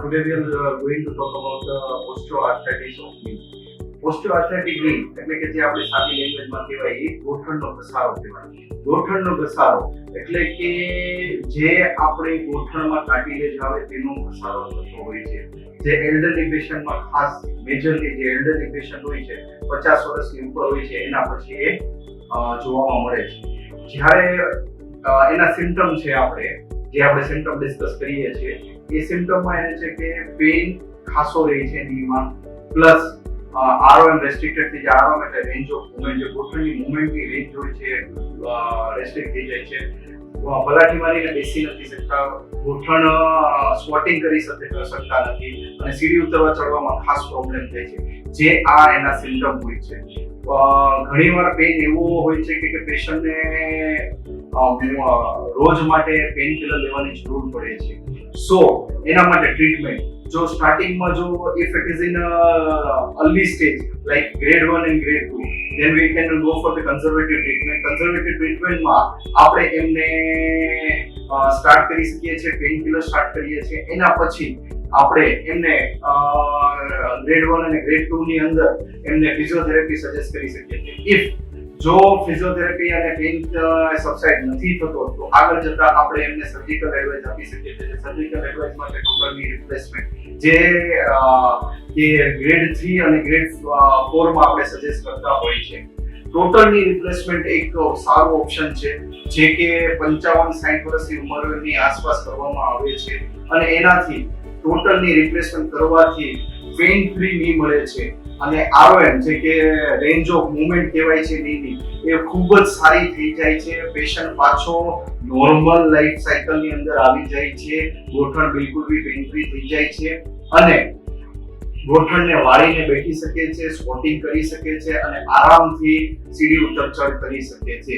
Today we are going to talk about the osteoarthritis of knee. Osteoarthritic knee એટલે કે જે આપણે સાદી લેંગ્વેજમાં કહેવાય એ ગોઠણનો ઘસારો કહેવાય. ગોઠણનો ઘસારો એટલે કે જે આપણે ગોઠણમાં કાર્ટિલેજ આવે તેનો ઘસારો થતો હોય છે. જે એલ્ડરલી પેશન્ટમાં ખાસ મેજરલી જે એલ્ડરલી પેશન્ટ હોય છે 50 વર્ષની ઉપર હોય છે એના પછી એ જોવામાં મળે છે. જ્યારે એના સિમ્પટમ છે આપણે સિમ્પટમ ડિસ્કસ કરીએ છીએ એ સિમ્પટમમાં એને છે કે પેઇન ખાસો રહે છે નીમાં, પ્લસ આરઓએમ રેસ્ટ્રિક્ટેડ થઈ જાય. આરઓએમ એટલે રેન્જ ઓફ મૂવમેન્ટ, જે ગોઠણની મૂવમેન્ટની રેન્જ હોય છે રેસ્ટ્રિક્ટ થઈ જાય છે. પલાઠી મારીને બેસી નથી શકતા, ગોઠણ સ્ક્વોટિંગ કરી શકતા નથી અને સીડી ઉતરવા ચડવામાં ખાસ પ્રોબ્લેમ થાય છે. જે આ એના સિમ્પટમ હોય છે. ઘણીવાર પેઇન એવું હોય છે કે પેશન્ટને રોજ માટે પેઇન કિલર લેવાની જરૂર પડે છે. સો એના માટે ટ્રીટમેન્ટ જો સ્ટાર્ટિંગમાં જો if it is in early stage like grade 1 and grade 2 then we can go for the conservative treatment માં આપણે એમને સ્ટાર્ટ કરી શકીએ છીએ, પેઇન કિલર સ્ટાર્ટ કરીએ છીએ. એના પછી આપણે એમને ગ્રેડ 1 અને ગ્રેડ 2 ની અંદર એમને ફિઝિયોથેરાપી સજેસ્ટ કરી શકીએ છીએ. ઇફ જો ફિઝિયોથેરાપી અને પેઇન સબસાઇડ નથી થતો તો આગળ જતા આપણે એમને સર્જિકલ એડવાઇસ આપી શકીએ છીએ. સર્જિકલ એડવાઇસ માટે ટોટલ ની રિપ્લેસમેન્ટ જે ગ્રેડ 3 અને ગ્રેડ 4 માં આપણે સજેસ્ટ કરતા હોય છે. ટોટલ ની રિપ્લેસમેન્ટ એક સારો ઓપ્શન છે જે કે 55-60 વર્ષની ઉંમરની આસપાસ કરવામાં આવે છે અને એનાથી ટોટલ ની રિપ્લેસમેન્ટ કરવાથી પેઇન ફ્રી ની મળે છે અને આરઓએમ જે કે રેન્જ ઓફ મૂવમેન્ટ કહેવાય છે નીની એ ખૂબ જ સારી થઈ જાય છે. પેશન્ટ પાછો નોર્મલ લાઈફ સાયકલની અંદર આવી જાય છે. ગોઠણ બિલકુલ બી પેઇન ફ્રી થઈ જાય છે અને ગોઠણને વાળીને બેઠી શકે છે, સ્ક્વોટિંગ કરી શકે છે અને આરામથી સીડી ઉતર ચઢ કરી શકે છે.